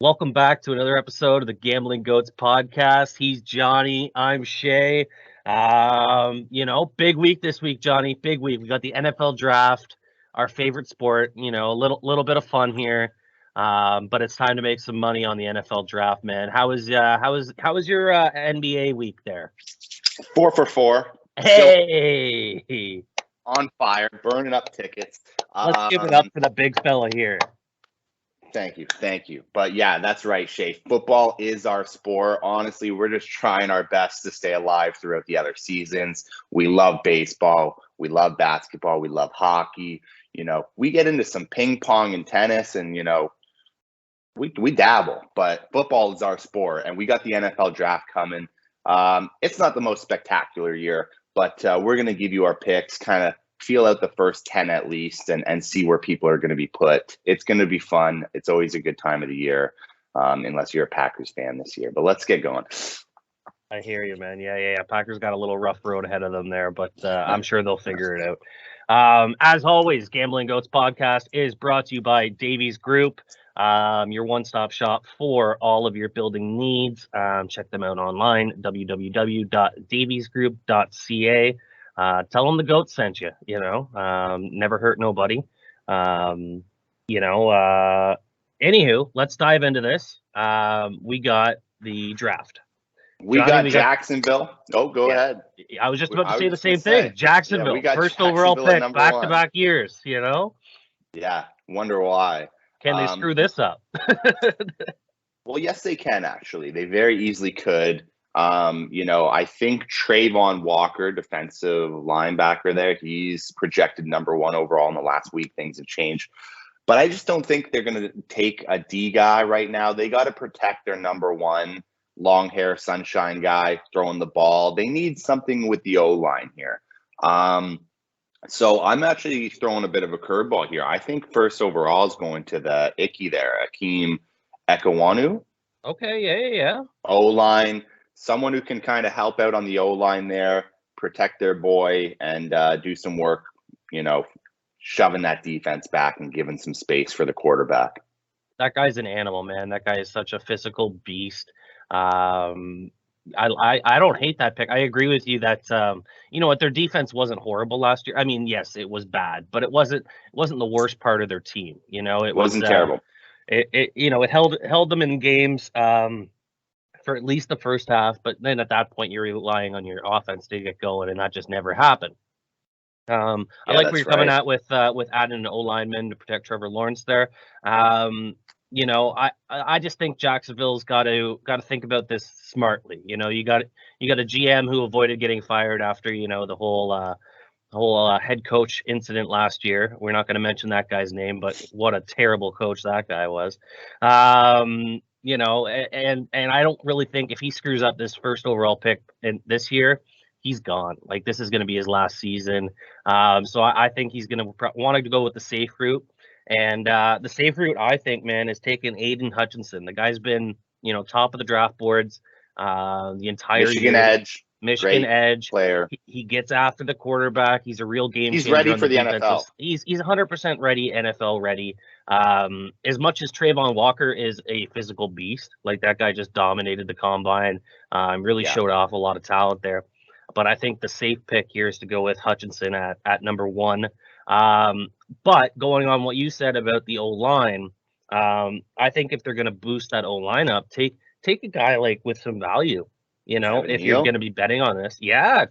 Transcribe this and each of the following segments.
Welcome back to another episode of the Gambling Goats podcast. He's Johnny. I'm Shea. Big week this week, Johnny. Big week. We got the NFL draft, our favorite sport. A little bit of fun here, but it's time to make some money on the NFL draft, man. How was your NBA week there? 4 for 4. Hey, still on fire, burning up tickets. Let's give it up for the big fella here. Thank you. But yeah, that's right, Shea. Football is our sport. Honestly, we're just trying our best to stay alive throughout the other seasons. We love baseball. We love basketball. We love hockey. We get into some ping pong and tennis, and we dabble. But football is our sport, and we got the NFL draft coming. It's not the most spectacular year, but we're going to give you our picks, kind of feel out the first 10 at least and see where people are going to be put. It's going to be fun. It's always a good time of the year, unless you're a Packers fan this year. But let's get going. I hear you, man. Yeah. Packers got a little rough road ahead of them there, but I'm sure they'll figure it out. As always, Gambling Goats podcast is brought to you by Davies Group, your one-stop shop for all of your building needs. Check them out online, www.daviesgroup.ca. Tell them the Goats sent you, never hurt nobody. Anywho, let's dive into this. We got the draft. We got Jacksonville. Go ahead. I was just about to say the same thing. Jacksonville, first overall pick, back-to-back years, Yeah, wonder why. Can they screw this up? Well, yes, they can, actually. They very easily could. I think Trayvon Walker, defensive linebacker there, he's projected number 1 overall in the last week. Things have changed. But I just don't think they're going to take a D guy right now. They got to protect their number 1 long hair sunshine guy throwing the ball. They need something with the O-line here. So I'm actually throwing a bit of a curveball here. I think first overall is going to the Icky there, Akeem Ekawanu. Okay, yeah. O-line. Someone who can kind of help out on the O-line there, protect their boy, and do some work, shoving that defense back and giving some space for the quarterback. That guy's an animal, man. That guy is such a physical beast. I don't hate that pick. I agree with you that their defense wasn't horrible last year. I mean, yes, it was bad, but it wasn't the worst part of their team. It wasn't terrible. It held them in games for at least the first half, but then at that point you're relying on your offense to get going, and that just never happened. I like where you're coming at with adding an O-lineman to protect Trevor Lawrence there. I just think Jacksonville's got to think about this smartly. You got a GM who avoided getting fired after the whole head coach incident last year. We're not going to mention that guy's name, but what a terrible coach that guy was. And I don't really think if he screws up this first overall pick this year, he's gone. Like, this is going to be his last season. So I think he's going to want to go with the safe route. And the safe route, I think, man, is taking Aiden Hutchinson. The guy's been, top of the draft boards the entire year. Michigan edge player. He gets after the quarterback. He's a real game changer. He's ready for the NFL. He's 100% ready, NFL ready. As much as Trayvon Walker is a physical beast, like that guy just dominated the combine, really showed off a lot of talent there. But I think the safe pick here is to go with Hutchinson at number 1. But going on what you said about the O-line, I think if they're going to boost that O-line up, take a guy like with some value. If you're going to be betting on this,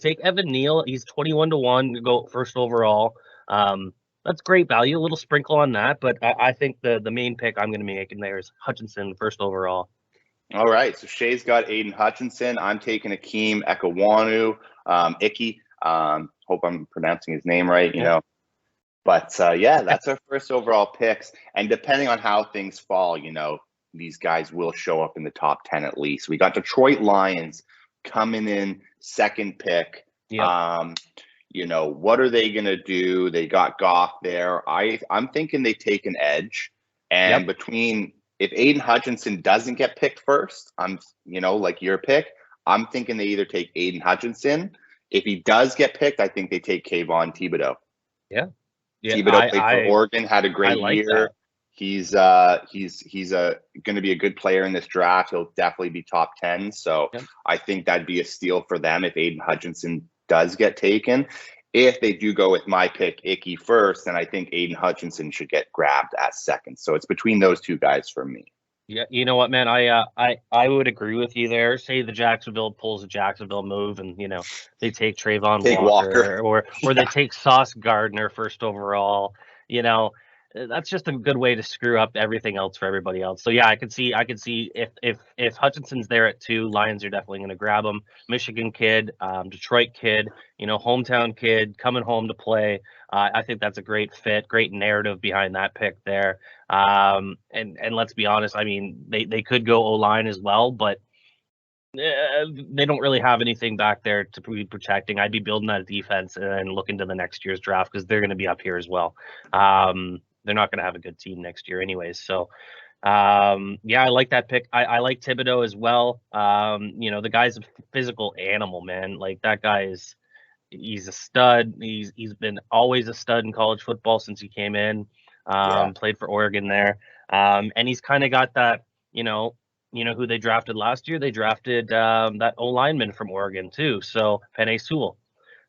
take Evan Neal. He's 21-1 to go first overall. That's great value. A little sprinkle on that, but I think the main pick I'm going to be making there is Hutchinson first overall. All right, so Shea's got Aiden Hutchinson. I'm taking Akeem Ekawanu, Icky. Hope I'm pronouncing his name right. But that's our first overall picks. And depending on how things fall, these guys will show up in the top 10 at least. We got Detroit Lions coming in second pick. Yep. What are they going to do? They got Goff there. I'm thinking they take an edge. And if Aiden Hutchinson doesn't get picked first, like your pick, I'm thinking they either take Aiden Hutchinson. If he does get picked, I think they take Kayvon Thibodeau. Yeah. Thibodeau played for Oregon, had a great year. That. He's going to be a good player in this draft. He'll definitely be top 10. So Yep. I think that'd be a steal for them if Aiden Hutchinson does get taken. If they do go with my pick, Icky, first, then I think Aiden Hutchinson should get grabbed at second. So it's between those two guys for me. Yeah, you know what, man? I would agree with you there. Say the Jacksonville pulls a Jacksonville move, and they take Trayvon Take Walker. or they take Sauce Gardner first overall. That's just a good way to screw up everything else for everybody else. So yeah, I could see if Hutchinson's there at 2, Lions are definitely going to grab him. Michigan kid, Detroit kid, hometown kid coming home to play. I think that's a great fit, great narrative behind that pick there. And let's be honest, I mean, they could go O-line as well, but they don't really have anything back there to be protecting. I'd be building that defense and looking to the next year's draft because they're going to be up here as well. They're not going to have a good team next year anyways. So, yeah, I like that pick. I like Thibodeau as well. The guy's a physical animal, man. Like that guy he's a stud. He's been always a stud in college football since he came in. Played for Oregon there. And he's kind of got that, who they drafted last year. They drafted that O-lineman from Oregon too. So Penei Sewell.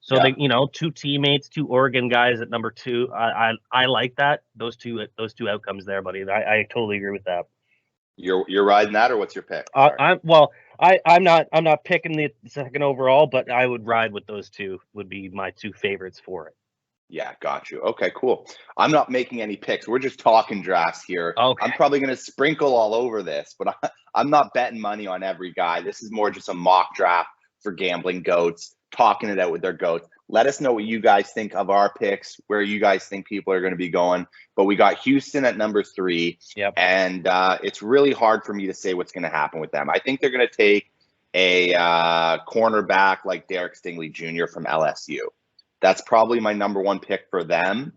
So they, 2 teammates, 2 Oregon guys at number 2. I like that. Those two outcomes there, buddy. I totally agree with that. You're riding that, or what's your pick? I'm not picking the second overall, but I would ride with those 2. Would be my 2 favorites for it. Yeah, got you. Okay, cool. I'm not making any picks. We're just talking drafts here. Okay. I'm probably going to sprinkle all over this, but I'm not betting money on every guy. This is more just a mock draft for gambling goats, talking it out with their goats. Let us know what you guys think of our picks, where you guys think people are going to be going. But we got Houston at number 3. Yep. And it's really hard for me to say what's going to happen with them. I think they're going to take a cornerback like Derek Stingley Jr. from LSU. That's probably my number 1 pick for them.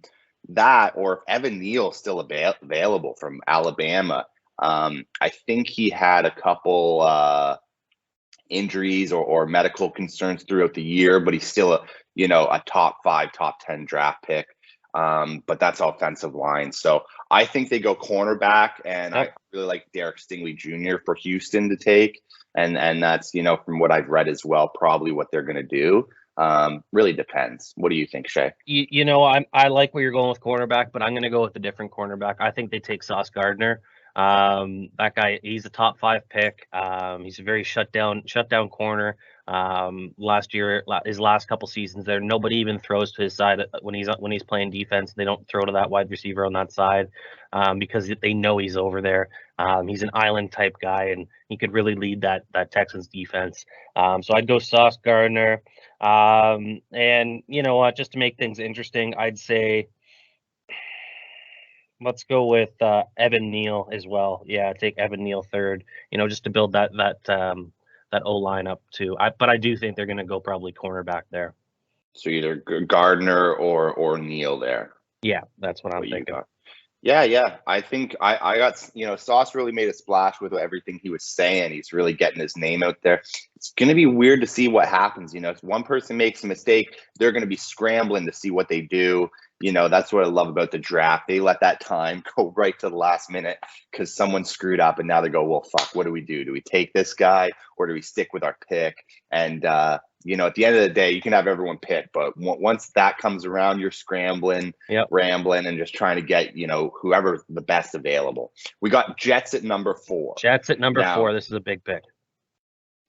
That, or if Evan Neal's still available from Alabama. I think he had a couple injuries or medical concerns throughout the year, but he's still a top 5, top 10 draft pick. But that's offensive line. So I think they go cornerback, and I really like Derek Stingley Jr. for Houston to take. And that's, from what I've read as well, probably what they're going to do. Really depends. What do you think, Shea? I like where you're going with cornerback, but I'm going to go with a different cornerback. I think they take Sauce Gardner. That guy, he's a top 5 pick. He's a very shut down corner. Last year, his last couple seasons there, nobody even throws to his side when he's playing defense. They don't throw to that wide receiver on that side because they know he's over there. He's an island type guy, and he could really lead that Texans defense. So I'd go Sauce Gardner. And you know what, just to make things interesting, I'd say let's go with Evan Neal as well. Yeah, take Evan Neal 3rd. Just to build that O-line up too. But I do think they're going to go probably cornerback there. So either Gardner or Neal there. Yeah, that's what I'm thinking. Yeah. I think I got, Sauce really made a splash with everything he was saying. He's really getting his name out there. It's going to be weird to see what happens. If one person makes a mistake, they're going to be scrambling to see what they do. That's what I love about the draft. They let that time go right to the last minute because someone screwed up, and now they go, well, fuck, what do we do? Do we take this guy or do we stick with our pick? And, at the end of the day, you can have everyone pick, but once that comes around, you're scrambling, rambling, and just trying to get, whoever's the best available. We got Jets at number 4. Jets at number 4. This is a big pick.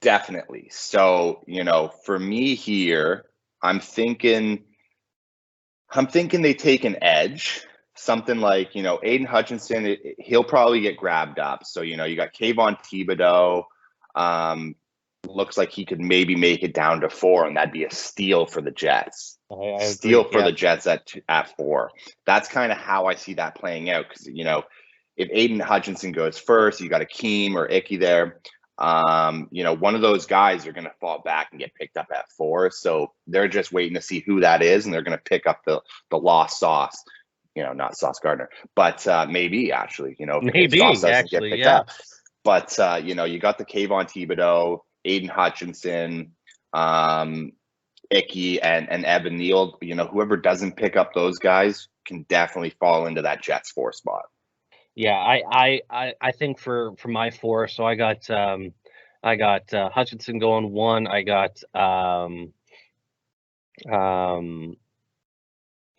Definitely. So, for me here, I'm thinking they take an edge, something like, Aiden Hutchinson. He'll probably get grabbed up. So, you got Kayvon Thibodeau. Looks like he could maybe make it down to 4, and that'd be a steal for the Jets. Steal for the Jets at 4. That's kind of how I see that playing out because, if Aiden Hutchinson goes first, you got Akeem or Icky there. One of those guys are going to fall back and get picked up at 4. So they're just waiting to see who that is, and they're going to pick up the lost Sauce. Not Sauce Gardner, but maybe actually, maybe Sauce doesn't actually, get picked up. But you got the Kayvon Thibodeau, Aiden Hutchinson, Icky, and Evan Neal. Whoever doesn't pick up those guys can definitely fall into that Jets 4 spot. Yeah, I think for my four, so I got Hutchinson going one. I got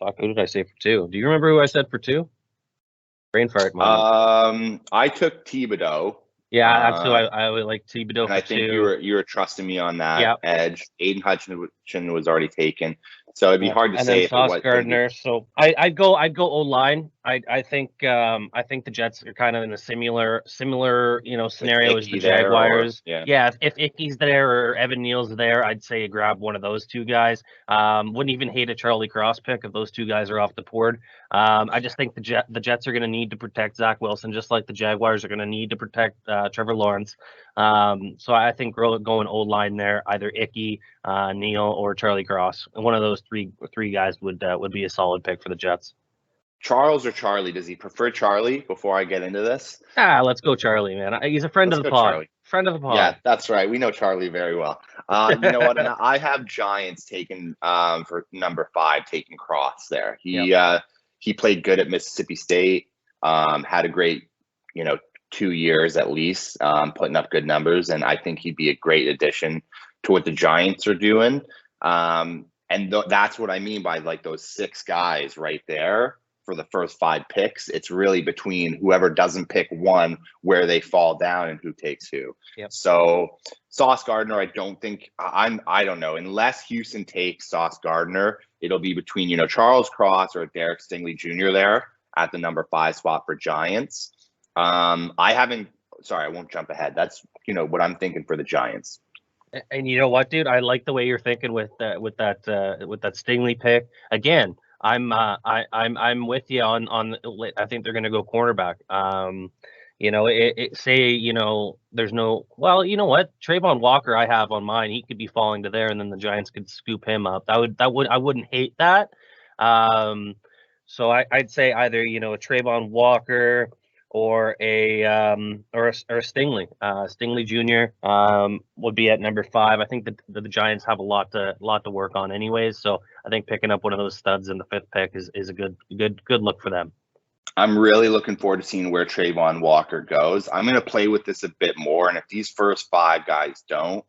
fuck, who did I say for two? Do you remember who I said for two? Brain fart moment. I took Thibodeau. Yeah, that's who I would like. Thibodeau And for I think two. you were trusting me on that Yeah. edge. Aiden Hutchinson was already taken, so it'd be hard to And say then if it Sauce was going to be. Gardner. So I'd go O line. I think the Jets are kind of in a similar With scenario as the Icky there, or Jaguars. yeah. Yeah, if Icky's there or Evan Neal's there, I'd say grab one of those two guys. Wouldn't even hate a Charlie Cross pick if those two guys are off the board. I just think the Jets are going to need to protect Zach Wilson, just like the Jaguars are going to need to protect Trevor Lawrence. So I think going O line there, either Icky, Neal, or Charlie Cross. One of those three guys would be a solid pick for the Jets. Charles or Charlie? Does he prefer Charlie? Before I get into this, Let's go Charlie, man. He's a friend let's of the go pod. Charlie. Friend of the pod. Yeah, that's right. We know Charlie very well. You know what? And I have Giants taken for number 5, taking Cross there. He played good at Mississippi State. Had a great 2 years at least, putting up good numbers, and I think he'd be a great addition to what the Giants are doing. And that's what I mean by like those 6 guys right there for the first 5 picks. It's really between whoever doesn't pick one, where they fall down and who takes who. Yep. So Sauce Gardner, I don't know, unless Houston takes Sauce Gardner, it'll be between Charles Cross or Derek Stingley Jr. there at the number 5 spot for Giants. I won't jump ahead. That's what I'm thinking for the Giants. And you know what, dude? I like the way you're thinking with that Stingley pick. Again, I'm with you on. I think they're going to go cornerback. There's no. Well, you know what? Trayvon Walker, I have on mine. He could be falling to there, and then the Giants could scoop him up. I wouldn't hate that. So I'd say either a Trayvon Walker or a Stingley. Stingley Jr. Would be at number 5. I think the Giants have a lot to work on anyways. So I think picking up one of those studs in the 5th pick is a good look for them. I'm really looking forward to seeing where Trayvon Walker goes. I'm going to play with this a bit more, and if these first 5 guys don't,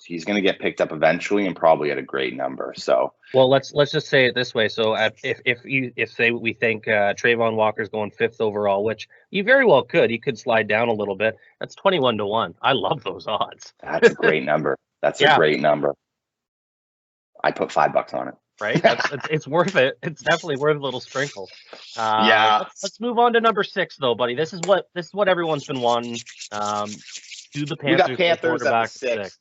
he's going to get picked up eventually and probably at a great number. So, well, let's just say it this way. So, if say we think Trayvon Walker's going 5th overall, which you very well could, he could slide down a little bit. That's 21 to 1. I love those odds. That's a great number. That's a great number. I put $5 on it. Right? It's worth it. It's definitely worth a little sprinkle. Let's move on to number 6, though, buddy. This is what everyone's been wanting. Do the Panthers? We got Panthers at the 6.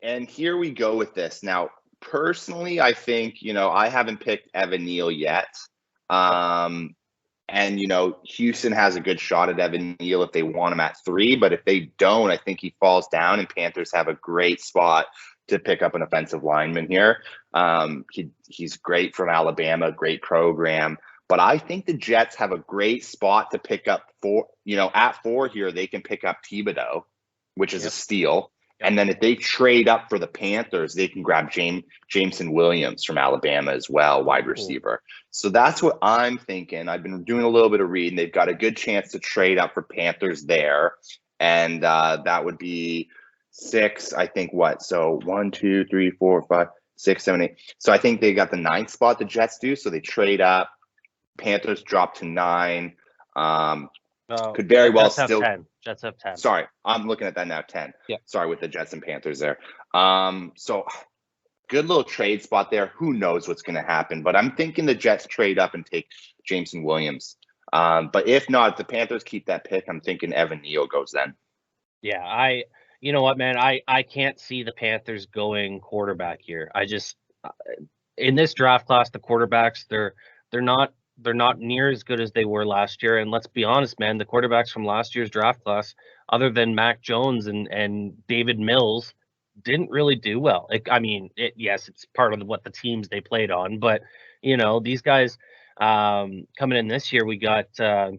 And here we go with this. Now, personally, I think I haven't picked Evan Neal yet. And Houston has a good shot at Evan Neal if they want him at 3. But if they don't, I think he falls down, and Panthers have a great spot to pick up an offensive lineman here. He's great from Alabama, great program. But I think the Jets have a great spot to pick up at 4 here. They can pick up Thibodeau, which is a steal. Yep. And then if they trade up for the Panthers, they can grab Jameson Williams from Alabama as well, wide receiver. So that's what I'm thinking. I've been doing a little bit of reading. They've got a good chance to trade up for Panthers there. And that would be 6, I think. So 1, 2, 3, 4, 5, 6, 7, 8. So I think they got the 9th spot, the Jets do. So they trade up. Panthers drop to 9. Could very well still. 10. Jets have 10. Sorry, I'm looking at that now. 10. Yeah. Sorry, with the Jets and Panthers there. So good little trade spot there. Who knows what's going to happen? But I'm thinking the Jets trade up and take Jameson Williams. But if not, if the Panthers keep that pick, I'm thinking Evan Neal goes then. Yeah, you know what, man? I can't see the Panthers going quarterback here. I just in this draft class, the quarterbacks they're not near as good as they were last year. And let's be honest, man, the quarterbacks from last year's draft class, other than Mac Jones and David Mills, didn't really do well. Yes, it's part of what the teams they played on, but these guys coming in this year, we got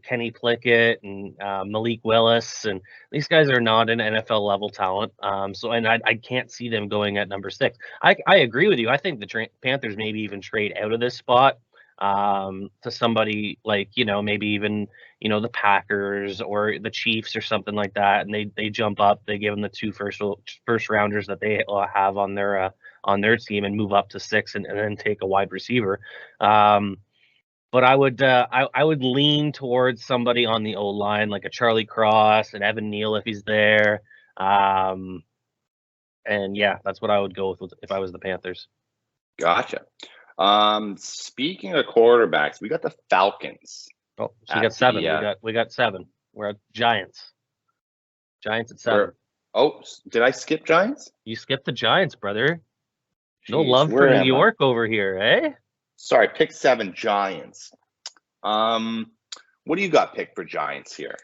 Kenny Pickett and Malik Willis, and these guys are not an NFL level talent. I can't see them going at number 6. I agree with you. I think the Panthers maybe even trade out of this spot. to somebody like, maybe even, the Packers or the Chiefs or something like that, and they jump up, they give them the two first rounders that they have on their team and move up to 6 and then take a wide receiver. But I would I would lean towards somebody on the O line like a Charlie Cross and Evan Neal if he's there. And yeah, that's what I would go with if I was the Panthers. Gotcha. Speaking of quarterbacks, we got the Falcons. Oh, so we got 7. We got 7. We're at Giants. Giants at 7. Did I skip Giants? You skipped the Giants, brother. Jeez, no love for New York over here, eh? Sorry, pick 7 Giants. What do you got picked for Giants here?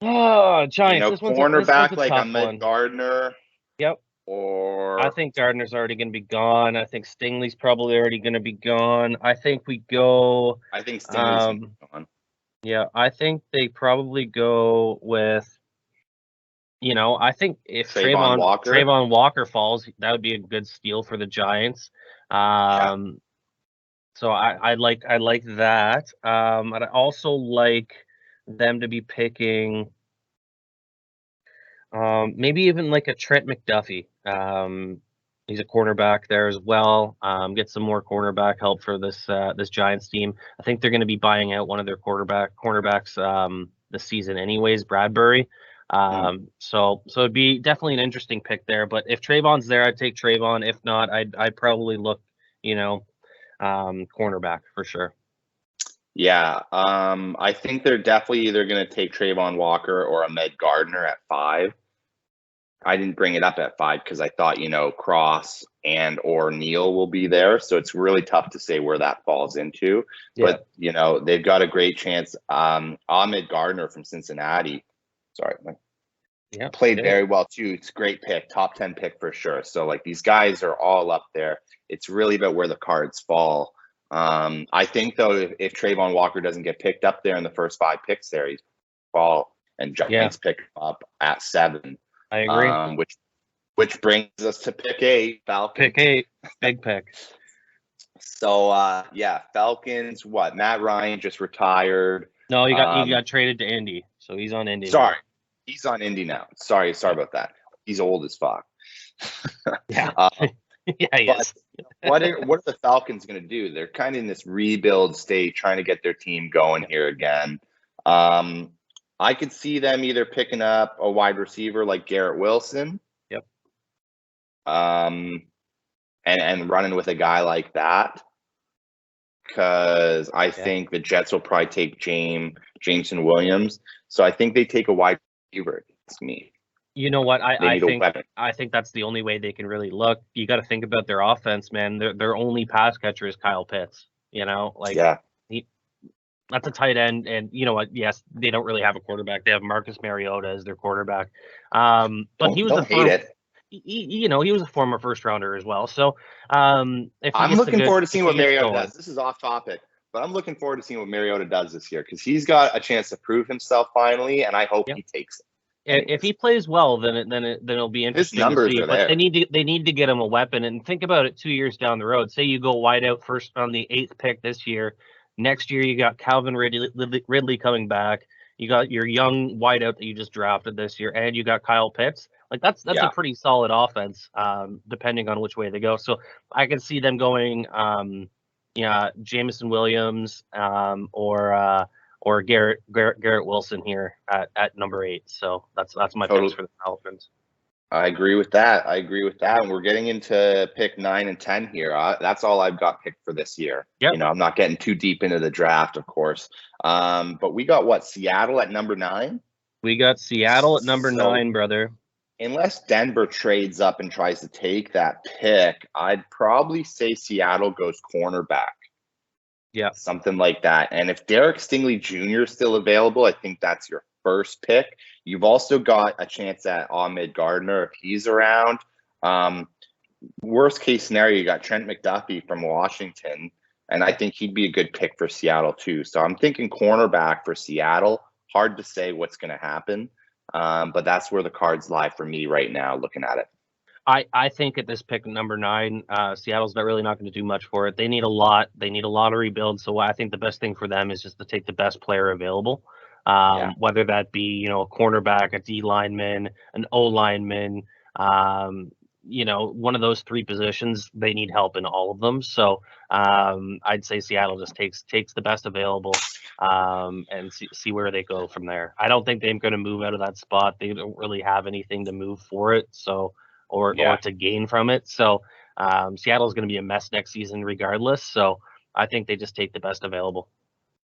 Oh, Giants. This cornerback like Ahmed Gardner. Yep. Or I think Gardner's already going to be gone. I think Stingley's probably already going to be gone. I think we go. I think Stingley's gone. Yeah, I think they probably go with. I think if Trayvon Walker falls, that would be a good steal for the Giants. So I like that. I'd also like them to be picking. Maybe even like a Trent McDuffie. He's a cornerback there as well. Get some more cornerback help for this Giants team. I think they're going to be buying out one of their cornerbacks this season, anyways, Bradbury. So it'd be definitely an interesting pick there. But if Trayvon's there, I'd take Trayvon. If not, I'd probably look, cornerback for sure. Yeah, I think they're definitely either going to take Trayvon Walker or Ahmed Gardner at 5. I didn't bring it up at 5 because I thought, Cross and or Neal will be there. So it's really tough to say where that falls into. Yeah. But, they've got a great chance. Ahmed Gardner from Cincinnati, played very well too. It's a great pick, top 10 pick for sure. So these guys are all up there. It's really about where the cards fall. I think though, if Trayvon Walker doesn't get picked up there in the first 5 picks there, he's fall and Giants pick him up at 7. I agree. Which brings us to pick 8, Falcons. Pick 8, big pick. So Falcons. What? Matt Ryan just retired. No, he got traded to Indy, so he's on Indy. Sorry, he's on Indy now. Sorry about that. He's old as fuck. Yeah. Yeah, he is. What are the Falcons going to do? They're kind of in this rebuild state, trying to get their team going here again. I could see them either picking up a wide receiver like Garrett Wilson. Yep. And running with a guy like that, because I think the Jets will probably take Jameson Williams. So I think they take a wide receiver. It's me. You know what? I think that's the only way they can really look. You got to think about their offense, man. Their only pass catcher is Kyle Pitts. That's a tight end, and you know what? Yes, they don't really have a quarterback. They have Marcus Mariota as their quarterback. But he was he was a former first rounder as well. So I'm looking forward to seeing what Mariota does. This is off topic, but I'm looking forward to seeing what Mariota does this year because he's got a chance to prove himself finally, and I hope he takes it. If he plays well, then it'll be interesting. His numbers to see. are but there. They need to get him a weapon. And think about it: 2 years down the road, say you go wide out first on the 8th pick this year. Next year, you got Calvin Ridley coming back. You got your young wideout that you just drafted this year, and you got Kyle Pitts. That's a pretty solid offense, depending on which way they go. So I can see them going, Jameson Williams, or Garrett Wilson here at number 8. So that's my picks for the Falcons. I agree with that. And we're getting into pick 9 and 10 here. That's all I've got picked for this year. Yep. I'm not getting too deep into the draft, of course. But we got Seattle at number 9? We got Seattle at number 9, brother. Unless Denver trades up and tries to take that pick, I'd probably say Seattle goes cornerback. Yeah. Something like that. And if Derek Stingley Jr. is still available, I think that's your first pick. You've also got a chance at Ahmed Gardner if he's around. Worst case scenario, you got Trent McDuffie from Washington, and I think he'd be a good pick for Seattle too. So I'm thinking cornerback for Seattle. Hard to say what's going to happen, but that's where the cards lie for me right now looking at it. I think at this pick number 9, Seattle's really not going to do much for it. They need a lot. They need a lot of rebuild. So I think the best thing for them is just to take the best player available. Whether that be, a cornerback, a D lineman, an O lineman, one of those 3 positions, they need help in all of them. So I'd say Seattle just takes the best available and see where they go from there. I don't think they're going to move out of that spot. They don't really have anything to move for it. So or to gain from it. So Seattle's going to be a mess next season regardless. So I think they just take the best available.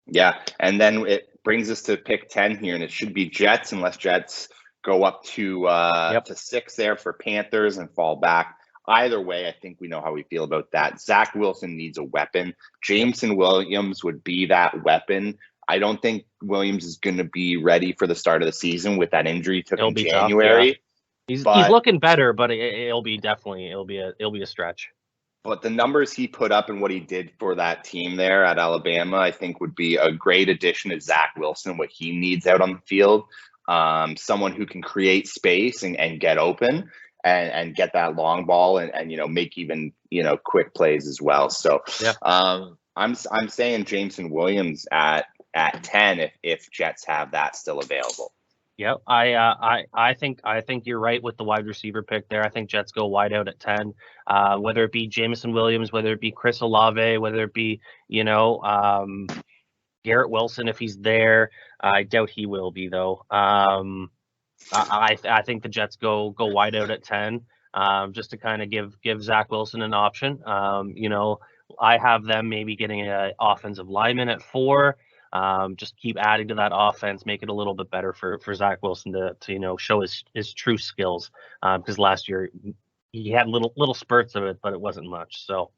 Yeah, and then it brings us to pick 10 here, and it should be Jets unless Jets go up to 6 there for Panthers and fall back. Either way, I think we know how we feel about that. Zach Wilson needs a weapon. Jameson Williams would be that weapon. I don't think Williams is going to be ready for the start of the season with that injury to in January. Tough, yeah. He's looking better, but it'll be a stretch. But the numbers he put up and what he did for that team there at Alabama, I think would be a great addition to Zach Wilson, what he needs out on the field. Someone who can create space and get open and get that long ball and make even, quick plays as well. So I'm saying Jameson Williams at 10 if Jets have that still available. Yep, I think you're right with the wide receiver pick there. I think Jets go wide out at 10. Whether it be Jameson Williams, whether it be Chris Olave, whether it be Garrett Wilson if he's there. I doubt he will be though. I think the Jets go wide out at 10, just to kind of give Zach Wilson an option. I have them maybe getting an offensive lineman at 4. Just keep adding to that offense, make it a little bit better for Zach Wilson to show his true skills. Because last year he had little spurts of it, but it wasn't much. So,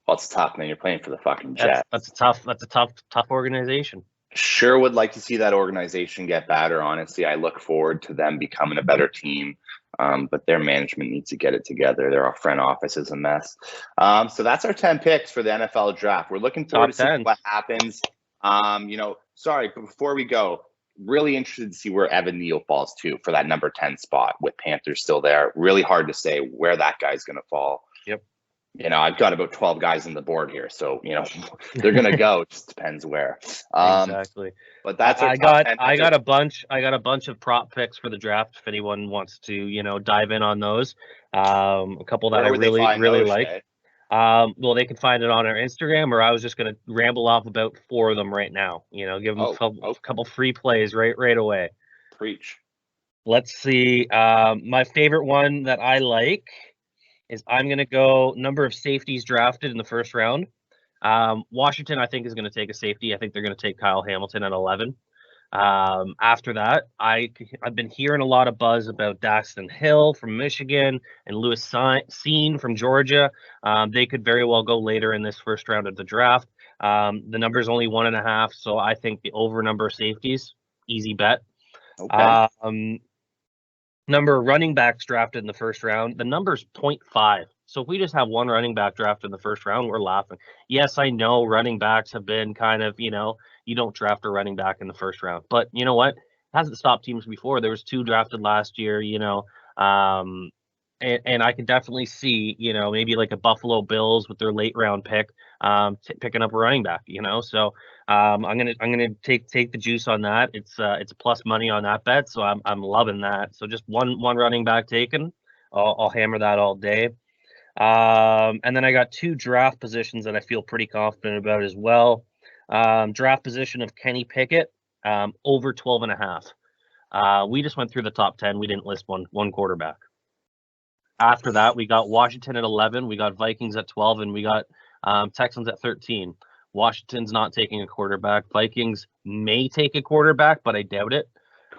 well, it's tough, man. You're playing for the fucking Jets. That's a tough organization. Sure would like to see that organization get better. Honestly, I look forward to them becoming a better team. But their management needs to get it together. Their front office is a mess. So that's our 10 picks for the NFL draft. We're looking forward to seeing what happens. Sorry, but before we go, really interested to see where Evan Neal falls too for that number 10 spot with Panthers still there. Really hard to say where that guy's going to fall. Yep. I've got about 12 guys on the board here, so they're going to go. It just depends where. Exactly. But that's I got a bunch of prop picks for the draft if anyone wants to dive in on those. A couple that I really like. Well, they can find it on our Instagram, or I was just going to ramble off about 4 of them right now. Give them a couple free plays right away. Preach. Let's see. My favorite one that I like is I'm going to go number of safeties drafted in the first round. Washington, I think, is going to take a safety. I think they're going to take Kyle Hamilton at 11. After that, I've been hearing a lot of buzz about Daxton Hill from Michigan and Lewis Cine from Georgia. They could very well go later in this first round of the draft. The number is only 1.5, so I think the over number of safeties, easy bet. Okay. Number of running backs drafted in the first round, the number's 0.5. So if we just have one running back drafted in the first round, we're laughing. Yes, I know running backs have been kind of, you don't draft a running back in the first round. But you know what? It hasn't stopped teams before. There was 2 drafted last year, and I could definitely see, maybe like a Buffalo Bills with their late round pick, picking up a running back, So I'm gonna take the juice on that. It's a plus money on that bet, so I'm loving that. So just one running back taken. I'll hammer that all day. And then I got 2 draft positions that I feel pretty confident about as well. Draft position of Kenny Pickett, over 12.5. We just went through the top 10. We didn't list one quarterback. After that, we got Washington at 11. We got Vikings at 12, and we got Texans at 13. Washington's not taking a quarterback. Vikings may take a quarterback, but I doubt it.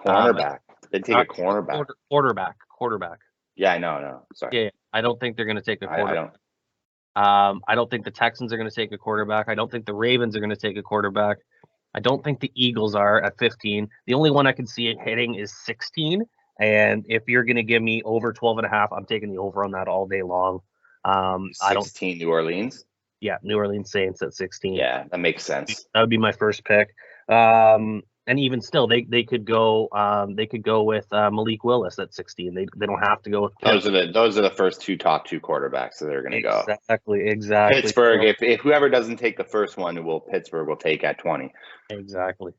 Cornerback. They take a cornerback. Quarterback. Yeah, I know. Sorry. Yeah, I don't think they're going to take a quarterback. I don't think the Texans are going to take a quarterback. I don't think the Ravens are going to take a quarterback. I don't think the Eagles are at 15. The only one I can see it hitting is 16. And if you're going to give me over 12.5, I'm taking the over on that all day long. 16 New Orleans? Yeah, New Orleans Saints at 16. Yeah, that makes sense. That would be my first pick. And even still, they could go with Malik Willis at 16. They don't have to go with those are the first top two quarterbacks that they're going to go. Exactly. Pittsburgh, if whoever doesn't take the first one, Pittsburgh will take at 20. Exactly.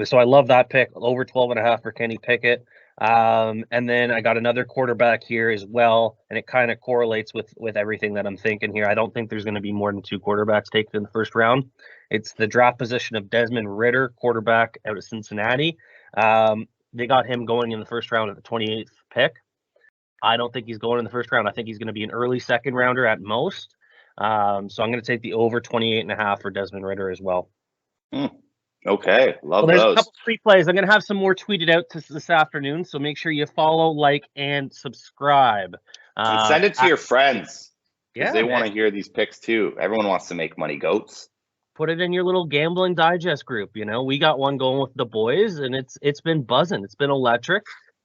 So I love that pick, over 12.5 for Kenny Pickett. And then I got another quarterback here as well, and it kind of correlates with everything that I'm thinking here. I don't think there's going to be more than 2 quarterbacks taken in the first round. It's the draft position of Desmond Ridder, quarterback out of Cincinnati. They got him going in the first round at the 28th pick. I don't think he's going in the first round. I think he's going to be an early second rounder at most. So I'm going to take the over 28.5 for Desmond Ridder as well. Okay, love there's those. A couple free plays. I'm going to have some more tweeted out this afternoon, so make sure you follow, like, and subscribe. And send it to your friends, because they want to hear these picks too. Everyone wants to make money, Goats. Put it in your little gambling digest group. We got one going with the boys, and it's been buzzing. It's been electric.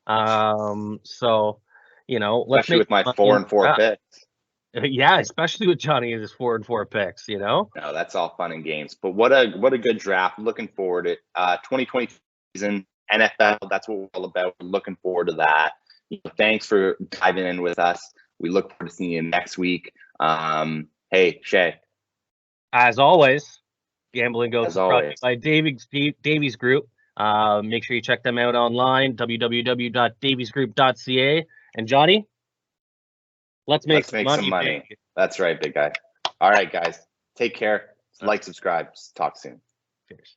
So, let's especially with my 4 and 4 picks. Yeah, especially with Johnny and his 4 and 4 picks. No, that's all fun and games. But what a good draft. Looking forward to it. 2020 season NFL. That's what we're all about. We're looking forward to that. Thanks for diving in with us. We look forward to seeing you next week. Hey, Shea. As always, Gambling Goatz brought by Davies Group. Make sure you check them out online, www.daviesgroup.ca. And Johnny, let's make some money. That's right, big guy. All right, guys. Take care. Like, subscribe. Talk soon. Cheers.